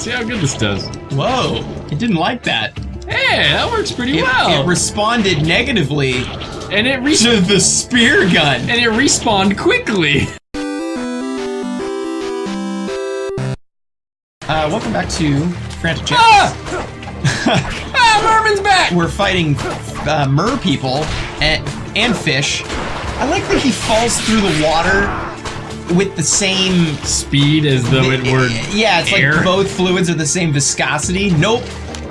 See how good this does. Whoa, it didn't like that. Hey, that works pretty well. It responded negatively and it to the spear gun. And it respawned quickly. Welcome back to Frantic Chaps. Merman's back! We're fighting Merpeople and fish. I like that he falls through the water with the same speed as though it were yeah, it's air. Like both fluids are the same viscosity. Nope.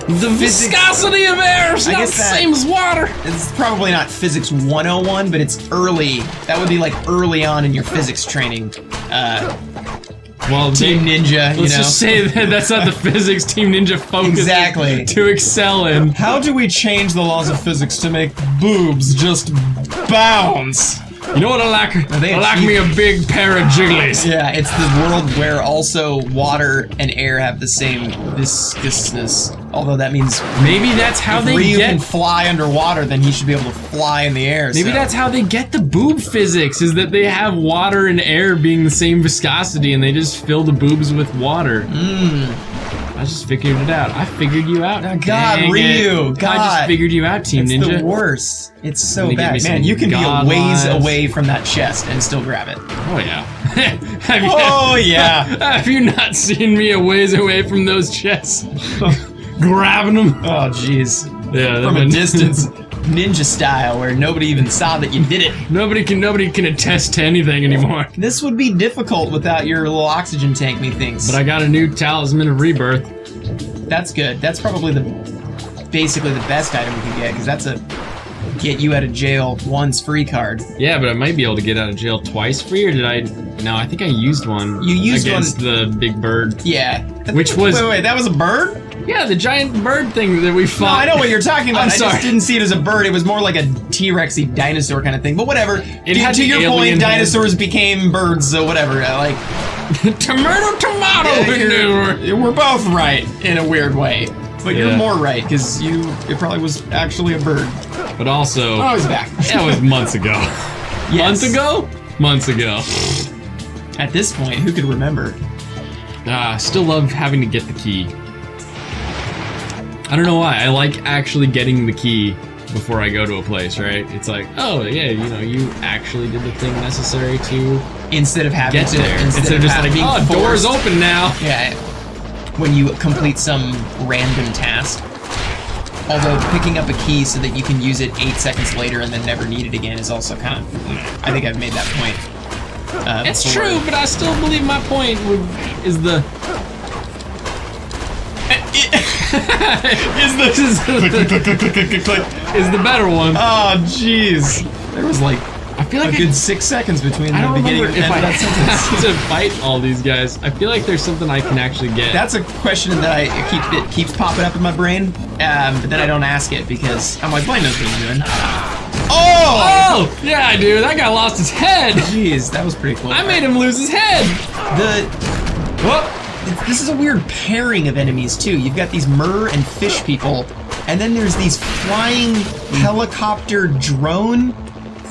The viscosity of air is not the same as water. It's probably not physics 101, but it's early. That would be like early on in your physics training. Well, Team Ninja, let's just say that that's not the physics Team Ninja focus to excel in. How do we change the laws of physics to make boobs just bounce? You know what I like? I like me a big pair of jigglies. Yeah, it's the world where also water and air have the same viscousness. Although that means maybe that's how they Ryu can fly underwater, then he should be able to fly in the air. Maybe that's how they get the boob physics, is that they have water and air being the same viscosity and they just fill the boobs with water. I just figured it out. I figured you out. Oh, God, Ryu. God. I just figured you out, Team Ninja. It's the worst. It's so bad. Man, you can be a ways away from that chest and still grab it. Oh, yeah. Yeah. Have you not seen me a ways away from those chests? Grabbing them? Oh, jeez. Yeah, from a distance. Ninja style, where nobody even saw that you did it. Nobody can attest to anything anymore. This would be difficult without your little oxygen tank, methinks. But I got a new Talisman of Rebirth. That's good. That's probably basically the best item we can get, because that's a get you out of jail once free card. Yeah, but I might be able to get out of jail twice free, or did I? No, I think I used one. You used against the big bird. Yeah. Which was wait, that was a bird? Yeah, the giant bird thing that we fought. No, I know what you're talking about. I'm sorry. I just didn't see it as a bird. It was more like a T-Rexy dinosaur kind of thing. But whatever. To your point, dinosaurs became birds, so whatever. Like tomato. We're both right in a weird way, but you're more right because it probably was actually a bird. But also, oh, he's back. That was months ago. Yes. Months ago. At this point, who could remember? Still love having to get the key. I don't know why. I like actually getting the key before I go to a place, right? It's like, oh yeah, you actually did the thing necessary to instead of having get there. Instead of just like, oh, door's open now. Yeah. When you complete some random task. Although picking up a key so that you can use it 8 seconds later and then never need it again is also kind of. I think I've made that point. It's true, but I still believe my point is the. is the better one. Oh, jeez. There was like I feel like a good 6 seconds between the beginning and end of that sentence. To fight all these guys, I feel like there's something I can actually get. That's a question that it keeps popping up in my brain, but then I don't ask it because I'm like, Blaine knows what he's doing. Oh! Yeah, I do. That guy lost his head. Jeez, that was pretty cool. I made him lose his head. This is a weird pairing of enemies too. You've got these mer and fish people, and then there's these flying helicopter drone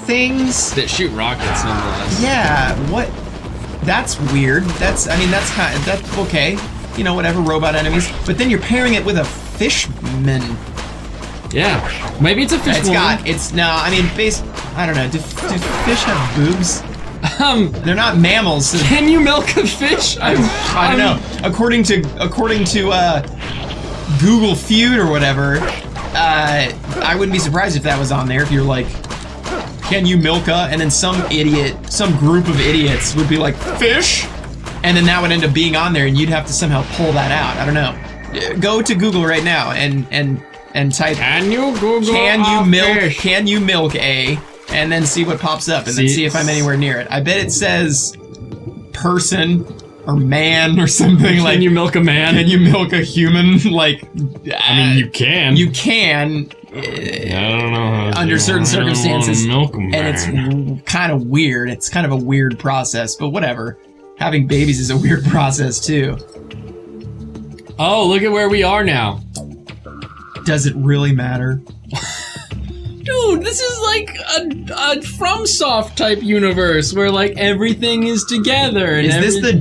things that shoot rockets nonetheless. Yeah, what? That's weird. That's okay. You know, whatever, robot enemies. But then you're pairing it with a fishman. Yeah, maybe it's a fish woman. I don't know. Do fish have boobs? They're not mammals. So can you milk a fish? I don't know. According to Google Feud or whatever, I wouldn't be surprised if that was on there. If you're like, can you milk a? And then some group of idiots would be like, fish? And then that would end up being on there, and you'd have to somehow pull that out. I don't know. Go to Google right now and type. Can you milk a? And then see what pops up, and then see if I'm anywhere near it. I bet it says person or man or something. Can you milk a man? Can you milk a human? Like, I mean, you can. You can. I don't know. Under certain circumstances, milk a man. And it's kind of weird. It's kind of a weird process, but whatever. Having babies is a weird process too. Oh, look at where we are now. Does it really matter? Dude, this is like a FromSoft type universe where like everything is together. And is this the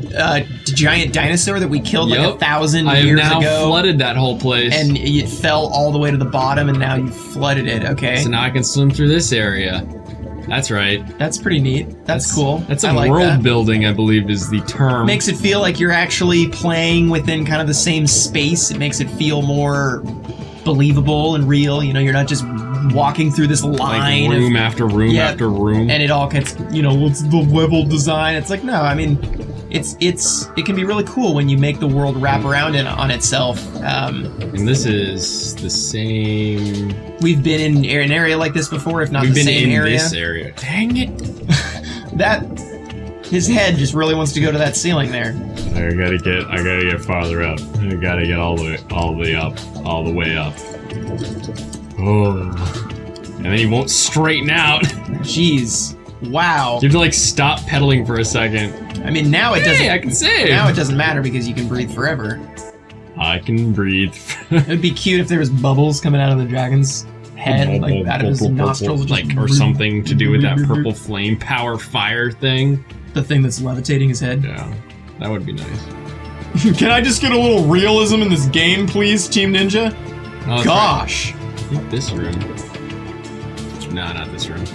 giant dinosaur that we killed like Yep. 1,000 I have years now ago. flooded that whole place. And it fell all the way to the bottom, and now you flooded it. Okay, so now I can swim through this area. That's right. that's pretty neat. That's cool. That's I a like world that. building, I believe, is the term. Makes it feel like you're actually playing within kind of the same space. It makes it feel more believable and real. You know, you're not just walking through this like line room of, after room Yeah, after room. and it all gets, you know, what's the level design? It's like, no, I mean, it can be really cool when you make the world wrap around on itself. And this is the same. We've been in an area like this before, if not We've the been same in area. this area. Dang it! That his head just really wants to go to that ceiling there. I gotta get farther up. I gotta get all the way up. Oh, and then he won't straighten out. Jeez, wow. You have to like stop pedaling for a second. I mean, now it doesn't. Hey, I can save. Now it doesn't matter because you can breathe forever. I can breathe. It'd be cute if there was bubbles coming out of the dragon's head, like out of his nostrils, like or something to do with that purple flame power fire thing. The thing that's levitating his head. Yeah, that would be nice. Can I just get a little realism in this game, please, Team Ninja? Oh, that's Gosh. right. I think this room. No, not this room.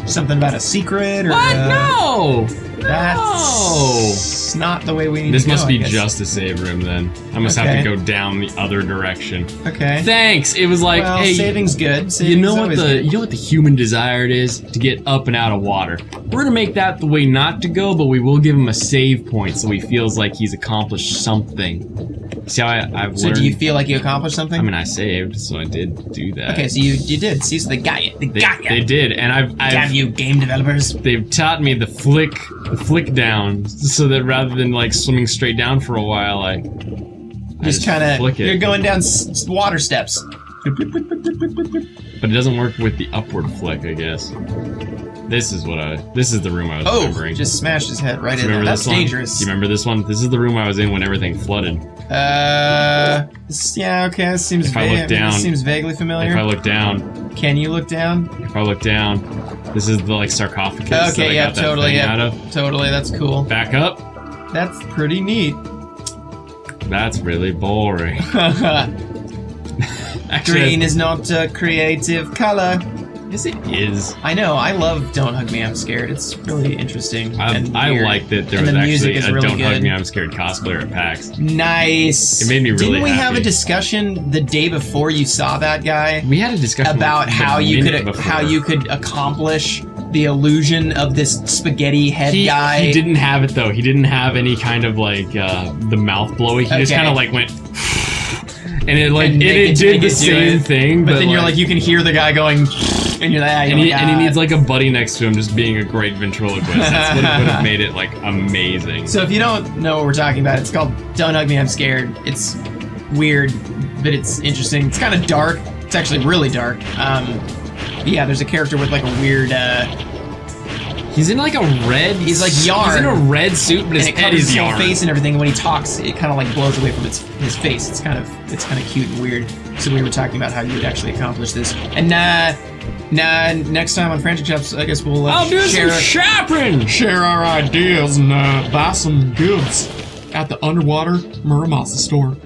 Something about a secret or What? No! That's not the way we need This to go, must I be guess. just a save room then. I must have Okay. to go down the other direction. Okay. Thanks. It was like, Well, hey, saving's good. you Saving's know what always the good. you know what the human desire it is to get up and out of water. We're gonna make that the way not to go, but we will give him a save point so he feels like he's accomplished something. See how I've So learned? do you feel like you accomplished something? I mean, I saved, so I did do that. Okay, so you did. See, so they got you. They got you. They did, and I've Damn you, game developers. they've taught me the flick down, so that rather than like swimming straight down for a while, I Just kind of, flick it. you're going down water steps. But it doesn't work with the upward flick, I guess. This is the room I was Oh, remembering. just smashed his head right Do you in there. remember That's this one? dangerous. Do you remember this one? This is the room I was in when everything flooded. Yeah, okay, this seems If I look down- this seems vaguely familiar. If I look down, Can you look down? this is the like sarcophagus that Okay, I yeah, got that totally, thing yeah, out of. totally. That's cool. Back up. That's pretty neat. That's really boring. Actually, Green is not a creative color. yes, it is. I know. I love "Don't Hug Me, I'm Scared." It's really interesting. and I weird. like that there And was the music actually is a really Don't Hug good. Me, I'm Scared cosplayer at PAX. Nice. It made me really Didn't we have a happy. discussion the day before you saw that guy We had a discussion about like how the you minute could before. accomplish the illusion of this spaghetti head guy? He didn't have it though. He didn't have any kind of like the mouth blowy. He just Okay. kind of like went, and it like And it make did the do same it. thing. But then you're like, you can hear the guy going, and you're like, ah, and he needs like a buddy next to him, just being a great ventriloquist. That's what would have made it like amazing. So if you don't know what we're talking about, it's called Don't Hug Me, I'm Scared. It's weird, but it's interesting. It's kind of dark. It's actually really dark. Yeah, there's a character with like a weird, He's in like a red. He's like yarn. He's in a red suit, but his and it head covers is his whole yarn. face and everything. And when he talks, it kind of like blows away from his face. It's kind of cute and weird. So we were talking about how you would actually accomplish this. And next time on Frantic Chaps, I guess we'll I'll do share some shopping. share our ideas and buy some goods at the underwater Muramasa store.